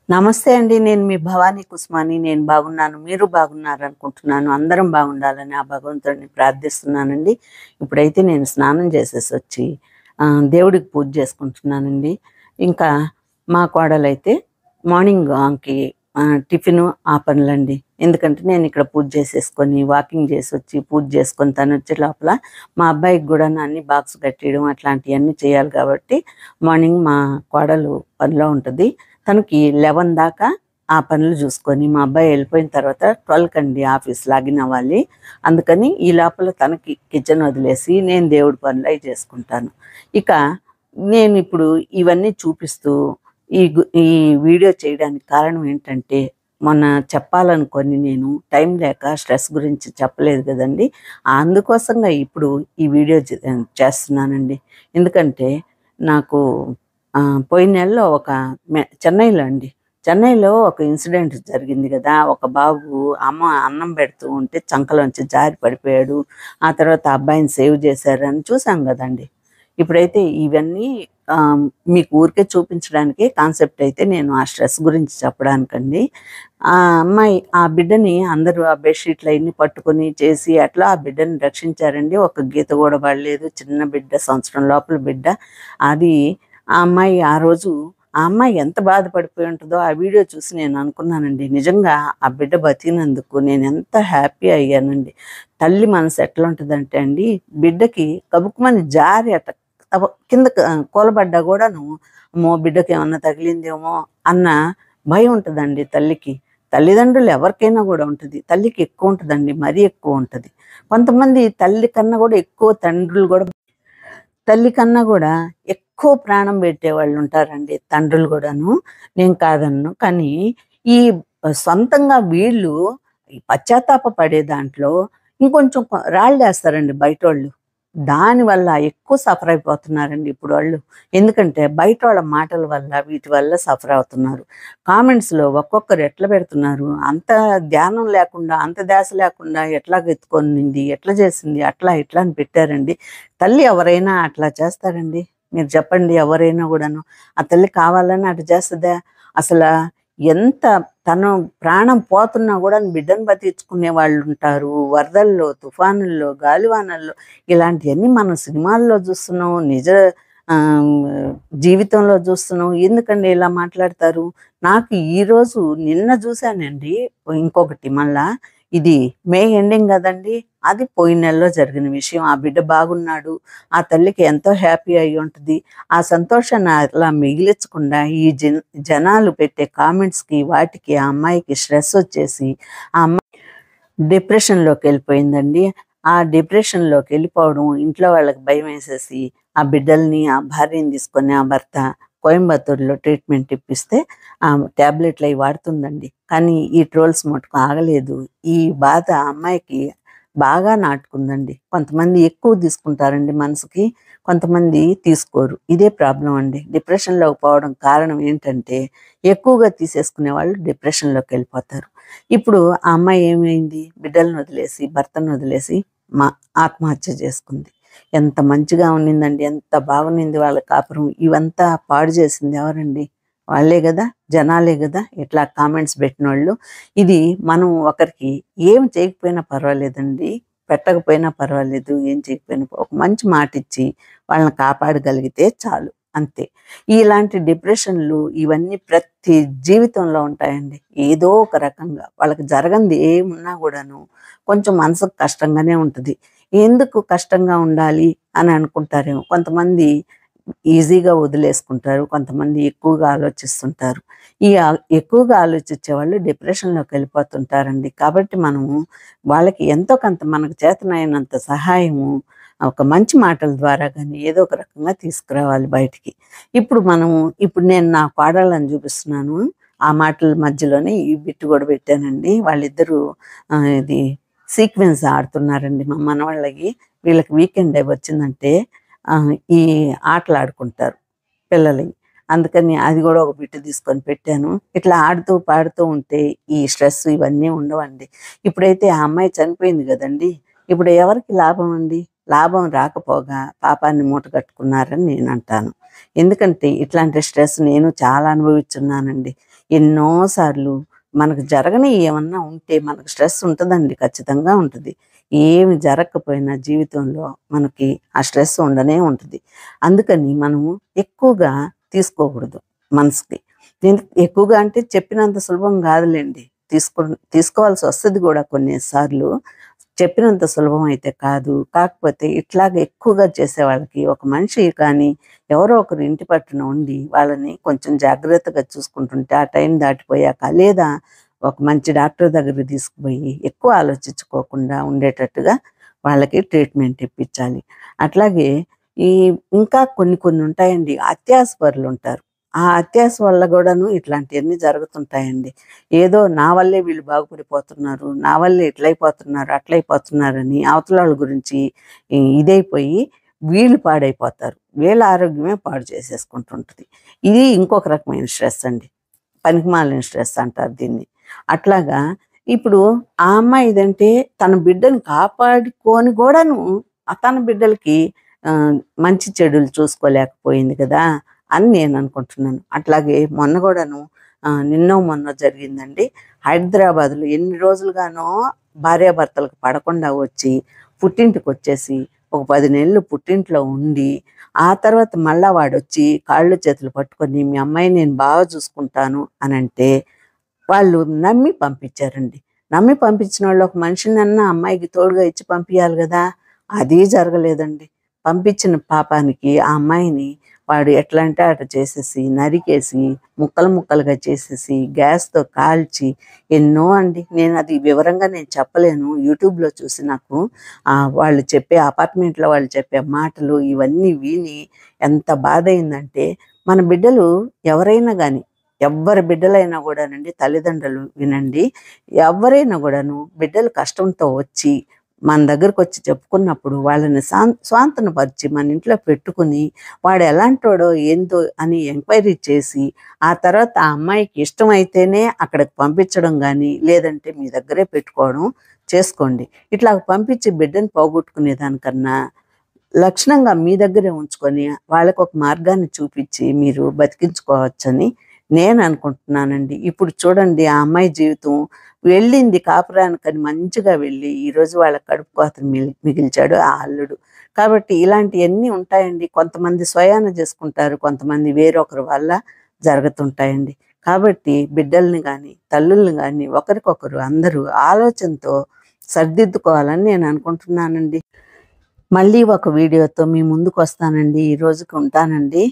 నమస్తే అండి. నేను మీ భవానీ కుస్మాని. నేను బాగున్నాను. మీరు బాగున్నారనుకుంటున్నాను. అందరం బాగుండాలని ఆ భగవంతుడిని ప్రార్థిస్తున్నానండి. ఇప్పుడైతే నేను స్నానం చేసేసొచ్చి దేవుడికి పూజ చేసుకుంటున్నానండి. ఇంకా మా కోడలైతే మార్నింగ్ ఆమెకి టిఫిను ఆ పనులండి. ఎందుకంటే నేను ఇక్కడ పూజ చేసేసుకొని, వాకింగ్ చేసొచ్చి, పూజ చేసుకొని తనొచ్చే లోపల మా అబ్బాయికి గూడాను అన్నీ బాక్స్ కట్టేయడం అట్లాంటియన్నీ చేయాలి కాబట్టి మార్నింగ్ మా కోడలు పనిలో ఉంటది. తనకి 11 దాకా ఆ పనులు చూసుకొని మా అబ్బాయి వెళ్ళిపోయిన తర్వాత 12 కండి ఆఫీస్ లాగిన్ అవ్వాలి. అందుకని ఈ లోపల తనకి కిచెన్ వదిలేసి నేను దేవుడి పనులు అవి చేసుకుంటాను. ఇక నేను ఇప్పుడు ఇవన్నీ చూపిస్తూ ఈ వీడియో చేయడానికి కారణం ఏంటంటే, మొన్న చెప్పాలనుకొని నేను టైం లేక స్ట్రెస్ గురించి చెప్పలేదు కదండి. అందుకోసంగా ఇప్పుడు ఈ వీడియో చేస్తున్నానండి. ఎందుకంటే నాకు పోయిన నెలలో చెన్నైలో అండి. చెన్నైలో ఒక ఇన్సిడెంట్ జరిగింది గదా! ఒక బాబు అమ్మ అన్నం పెడుతూ ఉంటే చంకలోంచి జారి పడిపోయాడు. ఆ తర్వాత ఆ అబ్బాయిని సేవ్ చేశారని చూసాం గదండీ. ఇప్పుడైతే ఇవన్నీ మీకు ఊరికే చూపించడానికే కాన్సెప్ట్ అయితే నేను ఆ స్ట్రెస్ గురించి చెప్పడానికండి. ఆ అమ్మాయి ఆ బిడ్డని అందరూ ఆ బెడ్‌షీట్లు అయన్నీ పట్టుకొని చేసి అట్లా ఆ బిడ్డని రక్షించారండి. ఒక గీత గూడా పడలేదు. చిన్న బిడ్డ, సంవత్సరం లోపల బిడ్డ. అది ఆ అమ్మాయి ఆ రోజు ఆ అమ్మాయి ఎంత బాధపడిపోయి ఉంటదో ఆ వీడియో చూసి నేను అనుకున్నానండి. నిజంగా ఆ బిడ్డ బతికినందుకు నేనెంత హ్యాపీ అయ్యానండి. తల్లి మనసు ఎట్లుంటదంటే అండి, బిడ్డకి గబుక్కుమని జారి అట్ట కిందకి కూలబడ్డా గూడాను, అమ్మో! బిడ్డకేమన్నా తగిలిందేమో అన్న భయం ఉంటదండి తల్లికి. తల్లిదండ్రులు ఎవరికైనా గూడా ఉంటది. తల్లికి ఎక్కువ ఉంటదండి. మరీ ఎక్కువ ఉంటది. కొంతమంది తల్లి కన్నా గూడా ఎక్కువ తండ్రులు గూడా తల్లి కన్నా గూడా ఎక్కువ ప్రాణం పెట్టేవాళ్ళుంటారండి తండ్రులు గూడాను. నేను కాదనను. కానీ ఈ సొంతంగా వీళ్ళు ఈ పశ్చాత్తాప పడే దాంట్లో ఇంకొంచెం రాళ్ళేస్తారండి బయటోళ్ళు. దానివల్ల ఎక్కువ సఫర్ అయిపోతున్నారండి ఇప్పుడు వాళ్ళు. ఎందుకంటే బయటోళ్ళ మాటల వల్ల, వీటి వల్ల సఫర్ అవుతున్నారు. కామెంట్స్‌లో ఒక్కొక్కరు ఎట్లా పెడుతున్నారు, అంత ధ్యానం లేకుండా, అంత ధ్యాస లేకుండా ఎట్లాగెత్తుకొనింది, ఎట్లా చేసింది, అట్లా ఇట్లా అని పెట్టారండి. తల్లి ఎవరైనా అట్లా చేస్తారండి? మీరు చెప్పండి ఎవరైనా గూడాను. ఆ తల్లి కావాలని అటు చేస్తదా? అసలా ఎంత తను ప్రాణం పోతున్నా గూడా బిడ్డను బతికించుకునే వాళ్ళుంటారు. వరదల్లో, తుఫానుల్లో, గాలివానల్లో ఇలాంటియన్నీ మనం సినిమాల్లో జూస్తున్నాం. ఆహ్, జీవితంలో జూస్తున్నాం. ఎందుకండి ఇలా మాట్లాడతారు? నాకు ఈరోజు నిన్న జూసానండి ఇంకొకటి మళ్ళా. ఇది మే ఎండింగ్ గదండీ! అది పోయిన నెలలో జరిగిన విషయం. ఆ బిడ్డ బాగున్నాడు. ఆ తల్లికి ఎంతో హ్యాపీ అయ్యుంటది. ఆ సంతోషాన్ని అలా మిగిలిచ్చకుండా ఈ జనాలు పెట్టే కామెంట్స్‌కి, వాటికి ఆ అమ్మాయికి స్ట్రెసొచ్చేసి ఆ అమ్మాయి డిప్రెషన్‌లోకెళ్ళిపోయిందండి. ఆ డిప్రెషన్‌లోకెళ్ళిపోవడం, ఇంట్లో వాళ్ళకి భయమేసేసి, ఆ బిడ్డల్ని, ఆ భార్యని తీసుకొని ఆ భర్త కోయంబత్తూర్‌లో ట్రీట్మెంట్ ఇప్పిస్తే టాబ్లెట్లయి వాడుతుందండి. కానీ ఈ ట్రోల్స్ మటుకు ఆగలేదు. ఈ బాధ ఆ అమ్మాయికి బాగా నాటుకుందండి. కొంతమంది ఎక్కువ తీసుకుంటారండి మనసుకి, కొంతమంది తీసుకోరు. ఇదే ప్రాబ్లమ్ అండి. డిప్రెషన్‌లోకి పోవడం కారణం ఏంటంటే, ఎక్కువగా తీసేసుకునే వాళ్ళు డిప్రెషన్‌లోకెళ్ళిపోతారు. ఇప్పుడు ఆ అమ్మాయి ఏమైంది? బిడ్డలను వదిలేసి, భర్తను వదిలేసి మా ఆత్మహత్య చేసుకుంది. ఎంత మంచిగా ఉన్నిందండి. ఎంత బాగున్నింది వాళ్ళ కాపురం. ఇవంతా పాడు చేసింది ఎవరండి? వాళ్ళే గదా! జనాలే గదా! ఇట్లా కామెంట్స్ బెట్టినోళ్ళు. ఇది మనం ఒకరికి ఏం చేయకపోయినా పర్వాలేదండి. పెట్టకపోయినా పర్వాలేదు. ఏం చేయకపోయినా ఒక మంచి మాటిచ్చి వాళ్ళని కాపాడగలిగితే చాలు. అంతే. ఇలాంటి డిప్రెషన్‌లు ఇవన్నీ ప్రతి జీవితంలో ఉంటాయండి. ఏదో ఒక రకంగా. వాళ్ళకి జరగంది ఏమున్నా గూడాను కొంచెం మనసుకు కష్టంగానే ఉంటది. ఎందుకు కష్టంగా ఉండాలి అని అనుకుంటారేమో. కొంతమంది ఈజీగా వదిలేసుకుంటారు. కొంతమంది ఎక్కువగా ఆలోచిస్తుంటారు. ఎక్కువగా ఆలోచించేవాళ్ళు డిప్రెషన్‌లోకెళ్ళిపోతుంటారండి. కాబట్టి మనము వాళ్ళకి ఎంతో కొంత మనకు చేతనైనంత సహాయము ఒక మంచి మాటల ద్వారా గాని ఏదో ఒక రకంగా తీసుకురావాలి బయటికి. ఇప్పుడు నేను నా కోడళ్ళని చూపిస్తున్నాను. ఆ మాటల మధ్యలోనే ఈ బిట్ గూడా పెట్టానండి. వాళ్ళిద్దరూ ఇది సీక్వెన్స్ ఆడుతున్నారండి మా మనవళ్ళయి. వీళ్ళకి వీకెండ్ డే వచ్చిందంటే ఈ ఆటలాడుకుంటారు పిల్లలయి. అందుకని అది గూడా ఒక బిట్ తీసుకొని పెట్టాను. ఇట్లా ఆడుతూ, పాడుతూ ఉంటే ఈ స్ట్రెస్ ఇవన్నీ ఉండవండి. ఇప్పుడైతే ఆ అమ్మాయి చనిపోయింది గదండీ! ఇప్పుడు ఎవరికి లాభం అండి? లాభం రాకపోగా పాపాన్ని మూట కట్టుకున్నారని నేనంటాను. ఎందుకంటే ఇట్లాంటి స్ట్రెస్ నేను చాలా అనుభవించున్నానండి. ఎన్నోసార్లు మనకు జరగని ఏమన్నా ఉంటే మనకు స్ట్రెస్ ఉంటుందండి, ఖచ్చితంగా ఉంటుంది. ఏమి జరగకపోయినా జీవితంలో మనకి ఆ స్ట్రెస్ ఉండనే ఉంటుంది. అందుకని మనము ఎక్కువగా తీసుకోకూడదు మనసుకి. ఎక్కువగా అంటే చెప్పినంత సులభం కాదులేండి. తీసుకో తీసుకోవాల్సి వస్తది కూడా కొన్నిసార్లు. చెప్పినంత సులభం అయితే కాదు. కాకపోతే ఇట్లాగ ఎక్కువగా చేసేవాళ్ళకి ఒక మనిషి కానీ, ఎవరో ఒకరు ఇంటి పట్టున ఉండి వాళ్ళని కొంచెం జాగ్రత్తగా చూసుకుంటుంటే ఆ టైం దాటిపోయాక, లేదా ఒక మంచి డాక్టర్ దగ్గరికి తీసుకుపోయి ఎక్కువ ఆలోచించుకోకుండా ఉండేటట్టుగా వాళ్ళకి ట్రీట్మెంట్ ఇప్పించాలి. అట్లాగే ఈ ఇంకా కొన్ని కొన్ని ఉంటాయండి. అత్యాస పరులుంటారు. ఆ అత్యాస వల్ల గూడాను ఇట్లాంటియన్నీ జరుగుతుంటాయండి. ఏదో నా వల్లే వీళ్ళు బాగుపడిపోతున్నారు, నా వల్లే ఇట్లయిపోతున్నారు, అట్లయిపోతున్నారని అవతలోళ్ళ గురించి ఇదైపోయి వీళ్ళు పాడైపోతారు. వీళ్ళ ఆరోగ్యమే పాడు చేసేసుకుంటుంటది. ఇది ఇంకొక రకమైన స్ట్రెస్ అండి. పనికిమాలిన స్ట్రెస్ అంటారు దీన్ని. అట్లాగా ఇప్పుడు ఆ అమ్మాయిదంటే తన బిడ్డని కాపాడుకొని గూడాను తన బిడ్డలకి మంచి చెడులు చూసుకోలేకపోయింది కదా అని నేను అనుకుంటున్నాను. అట్లాగే మొన్న గూడాను నిన్నో మొన్నో జరిగిందండి. హైదరాబాద్‌లో ఎన్ని రోజులుగానో భార్యాభర్తలకు పడకుండా వచ్చి పుట్టింటికొచ్చేసి ఒక 10 నెలలు పుట్టింట్లో ఉండి, ఆ తర్వాత మళ్ళా వాడొచ్చి కాళ్ళు చేతులు పట్టుకొని మీ అమ్మాయిని నేను బాగా చూసుకుంటాను అనంటే వాళ్ళు నమ్మి పంపించారండి. నమ్మి పంపించినోళ్ళు ఒక మనిషినన్నా అమ్మాయికి తోడుగా ఇచ్చి పంపియాలి గదా! అదీ జరగలేదండి. పంపించిన పాపానికి ఆ అమ్మాయిని వాడు ఎట్లా అంటే అట్లా చేసేసి, నరికేసి, ముక్కలు ముక్కలుగా చేసేసి, గ్యాస్‌తో కాల్చి ఎన్నో అండి. నేనది వివరంగా నేను చెప్పలేను. యూట్యూబ్‌లో చూసి నాకు వాళ్ళు చెప్పే అపార్ట్మెంట్‌లో వాళ్ళు చెప్పే మాటలు ఇవన్నీ విని ఎంత బాధయిందంటే, మన బిడ్డలు ఎవరైనా గాని, ఎవ్వరి బిడ్డలైనా గూడానండి, తల్లిదండ్రులు వినండి. ఎవ్వరైనా గూడాను బిడ్డలు కష్టంతో వచ్చి మన దగ్గరకొచ్చి చెప్పుకున్నప్పుడు వాళ్ళని స్వాంతనపరిచి మన ఇంట్లో పెట్టుకుని, వాడు ఎలాంటోడో ఏందో అని ఎంక్వైరీ చేసి, ఆ తర్వాత ఆ అమ్మాయికి ఇష్టమైతేనే అక్కడికి పంపించడం గానీ, లేదంటే మీ దగ్గరే పెట్టుకోవడం చేసుకోండి. ఇట్లా పంపించి బిడ్డని పోగొట్టుకునే దానికన్నా లక్షణంగా మీ దగ్గరే ఉంచుకొని వాళ్ళకొక మార్గాన్ని చూపించి మీరు బతికించుకోవచ్చని నేను అనుకుంటున్నానండి. ఇప్పుడు చూడండి ఆ అమ్మాయి జీవితం వెళ్ళింది కాపురానికని మంచిగా వెళ్ళి ఈరోజు వాళ్ళ కడుపు కోతను మిగిల్చాడు ఆ అల్లుడు. కాబట్టి ఇలాంటియన్నీ ఉంటాయండి. కొంతమంది స్వయాన చేసుకుంటారు. కొంతమంది వేరొకరి వల్ల జరుగుతుంటాయండి. కాబట్టి బిడ్డల్ని గానీ, తల్లుల్ని గానీ ఒకరికొకరు అందరూ ఆలోచనతో సరిదిద్దుకోవాలని నేను అనుకుంటున్నానండి. మళ్ళీ ఒక వీడియోతో మీ ముందుకొస్తానండి. ఈ రోజుకి ఉంటానండి.